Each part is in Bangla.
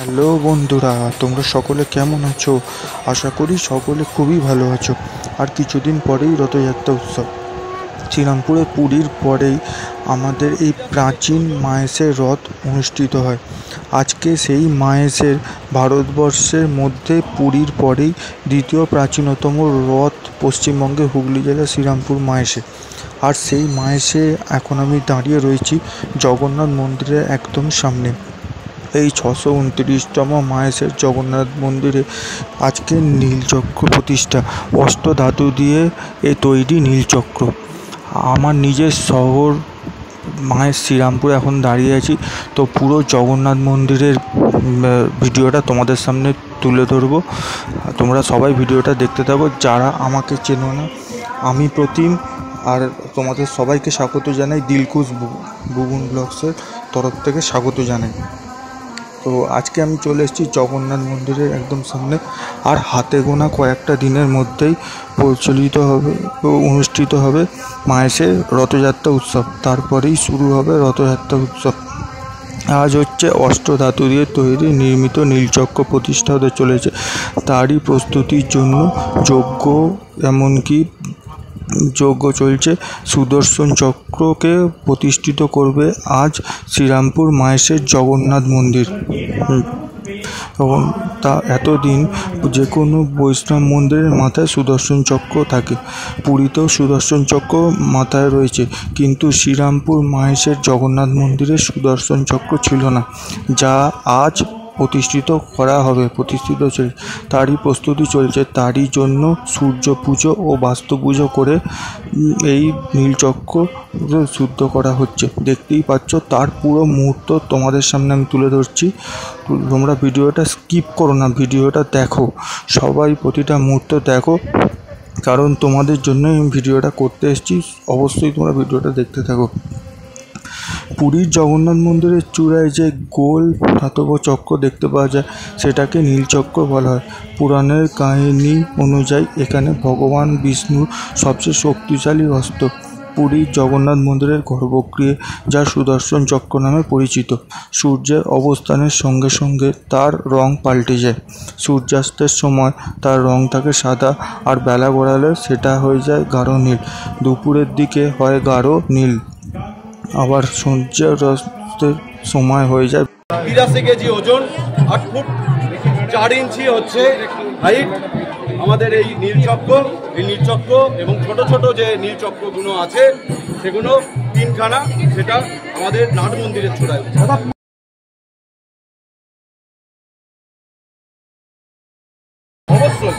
হ্যালো বন্ধুরা, তোমরা সকলে কেমন আছো? আশা করি সকলে খুবই ভালো আছো। আর কিছুদিন পরেই রথযাত্রা উৎসব। শ্রীরামপুরে পুরীর পরেই আমাদের এই প্রাচীন মাহেশের রথ অনুষ্ঠিত হয়। আজকে সেই মাহেশের ভারতবর্ষের মধ্যে পুরীর পরেই দ্বিতীয় প্রাচীনতম রথ পশ্চিমবঙ্গের হুগলি জেলার শ্রীরামপুর মাহেশে। আর সেই মাহেশে এখন আমি দাঁড়িয়ে রয়েছি জগন্নাথ মন্দিরের একদম সামনে। এই 629তম মাহেশের জগন্নাথ মন্দিরে আজকে নীলচক্র প্রতিষ্ঠা। অষ্টধাতু দিয়ে তৈরি নীলচক্র। আমার নিজের শহর মাহেশ শ্রীরামপুরে এখন দাঁড়িয়ে আছি। তো পুরো জগন্নাথ মন্দিরের ভিডিওটা তোমাদের সামনে তুলে ধরবো। তোমরা সবাই ভিডিওটা দেখতে থাকো। যারা আমাকে চেনো না, আমি প্রতিম। আর তোমাদের সবাইকে স্বাগত জানাই, দিলকুশ বুবুন ব্লগসের তরফ থেকে স্বাগত জানাই। তো আজকে আমি চলে এসেছি জগন্নাথ মন্দিরের একদম সামনে। আর হাতে গোনা কয়েকটা দিনের মধ্যেই অনুষ্ঠিত হবে মাহেশের রথযাত্রা উৎসব। তারপরেই শুরু হবে রথযাত্রা উৎসব। আজ হচ্ছে অষ্টধাতু দিয়ে তৈরি নির্মিত নীলচক্র প্রতিষ্ঠা হতে চলেছে। তারই প্রস্তুতির জন্য যজ্ঞ চলছে। সুদর্শন চক্রকে প্রতিষ্ঠিত করবে আজ শ্রীরামপুর মাহেশের জগন্নাথ মন্দির। এবং এতদিন যে কোনো বৈষ্ণব মন্দিরের মাথায় সুদর্শন চক্র থাকে। পুরীতেও সুদর্শন চক্র মাথায় রয়েছে, কিন্তু শ্রীরামপুর মাহেশের জগন্নাথ মন্দিরে সুদর্শন চক্র ছিল না, যা আজ প্রতিষ্ঠিত চলছে। তারই প্রস্তুতি চলছে। তারই জন্য সূর্য পুজো ও বাস্তু পুজো করে এই নীলচক্র শুদ্ধ করা হচ্ছে। দেখতেই পাচ্ছ, তার পুরো মুহূর্ত তোমাদের সামনে আমি তুলে ধরছি। তোমরা ভিডিওটা স্কিপ করো না, ভিডিওটা দেখো। সবাই প্রতিটা মুহূর্ত দেখো, কারণ তোমাদের জন্যই আমি ভিডিওটা করতে এসেছি। অবশ্যই তোমরা ভিডিওটা দেখতে থাকো। পুরীর জগন্নাথ মন্দিরের চূড়ায় যে গোল ধাতব চক্র দেখতে পাওয়া যায়, সেটাকে নীলচক্র বলা হয়। পুরাণের কাহিনী অনুযায়ী এখানে ভগবান বিষ্ণুর সবচেয়ে শক্তিশালী অস্ত্র পুরীর জগন্নাথ মন্দিরের গর্ভগৃহে, যা সুদর্শন চক্র নামে পরিচিত। সূর্যের অবস্থানের সঙ্গে সঙ্গে তার রং পাল্টে যায়। সূর্যাস্তের সময় তার রং থাকে সাদা, আর বেলা গড়ালে সেটা হয়ে যায় গাঢ় নীল। দুপুরের দিকে হয় গাঢ় নীল, আবার সূর্যাস্তের সময় হয়ে যায়। 83 কেজি ওজন, 8 ফুট 4 ইঞ্চি হচ্ছে হাইট। আমাদের এই নীলচক্র এবং ছোট ছোট যে নীলচক্রগুলো আছে সেগুলো 3খানা, সেটা আমাদের নাট মন্দিরের চূড়ায়। অবশ্যই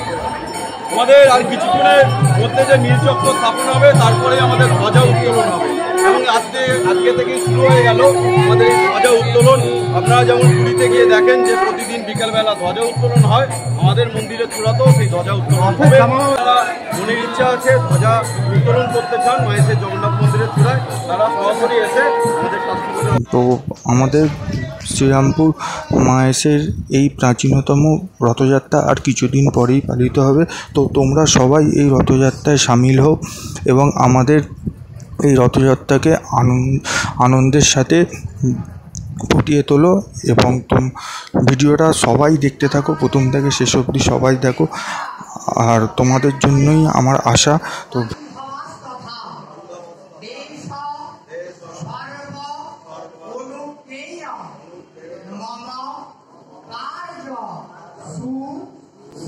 আমাদের আর কিছুক্ষণের মধ্যে যে নীলচক্র স্থাপন হবে, তারপরে আমাদের ধ্বজা উত্তোলন হবে। এবং আজকে থেকে শুরু হয়ে গেল আমাদের এই ধ্বজা উত্তোলন। আপনারা যেমন পুরীতে গিয়ে দেখেন যে প্রতিদিন বিকালবেলা ধ্বজা উত্তোলন হয়, আমাদের মন্দিরের চূড়াতেও সেই ধ্বজা উত্তোলন হবে। যারা মনের ইচ্ছা আছে ধ্বজা উত্তোলন করতে চান মাহেশের জগন্নাথ মন্দিরের চূড়ায়, তারা সরাসরি এসে আমাদের তো আমাদের শ্রীরামপুর মাহেশের এই প্রাচীনতম রথযাত্রা আর কিছুদিন পরেই পালিত হবে। তো তোমরা সবাই এই রথযাত্রায় সামিল হও এবং আমাদের এই রথযাত্রাকে আনন্দের সাথে ফুটিয়ে তোলো। এবং ভিডিওটা সবাই দেখতে থাকো, প্রথম থেকে শেষ অবধি সবাই দেখো। আর তোমাদের জন্যই আমার আশা। তো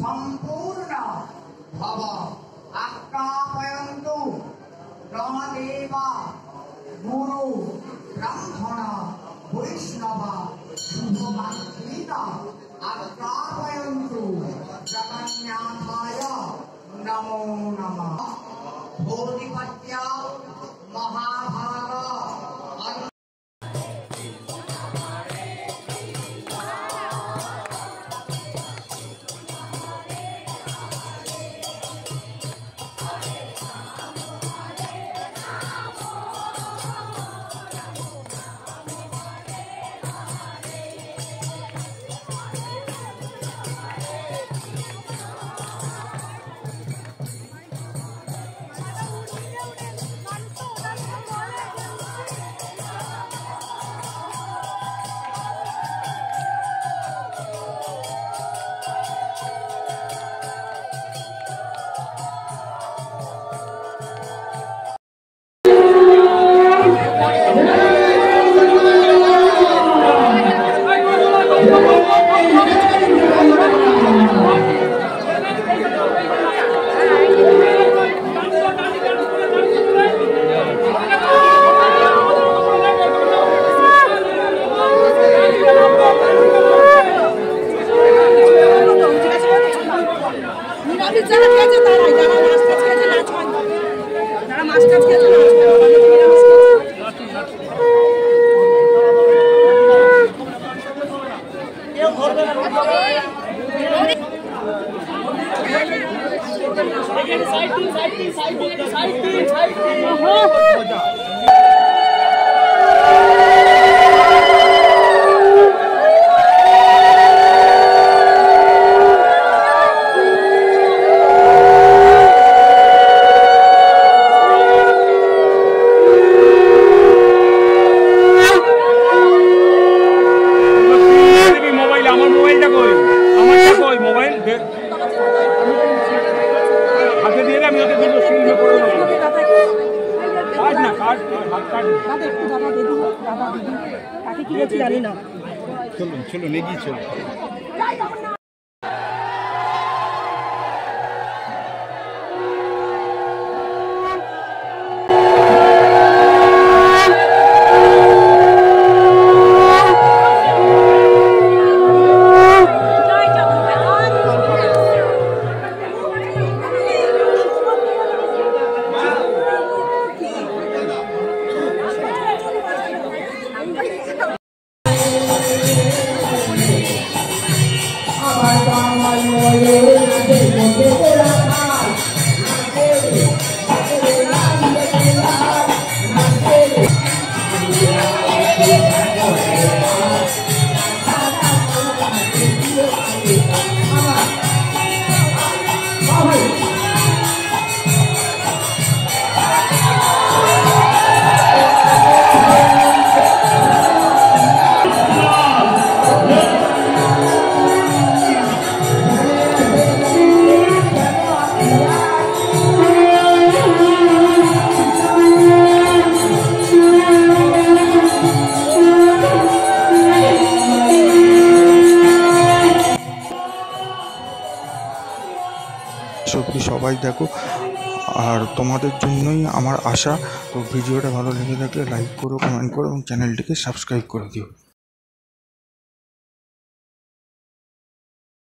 সম্পূর্ণ ভব আজ্ঞাপয়ন্তু রমদেবা গুরু ব্রাহ্মণ বৈষ্ণব শুভমার্গিতা আজ্ঞাপয়ন্তু জগন্নাথায় নমো নমঃ। ভোধিপত্য মহাভাগ চলুন এগিয়ে চলুন। সবাই দেখো, আর তোমাদের জন্যই আমার আশা। তো ভিডিওটা ভালো লেগে থাকলে লাইক করো, কমেন্ট করো এবং চ্যানেলটিকে সাবস্ক্রাইব করে দিও।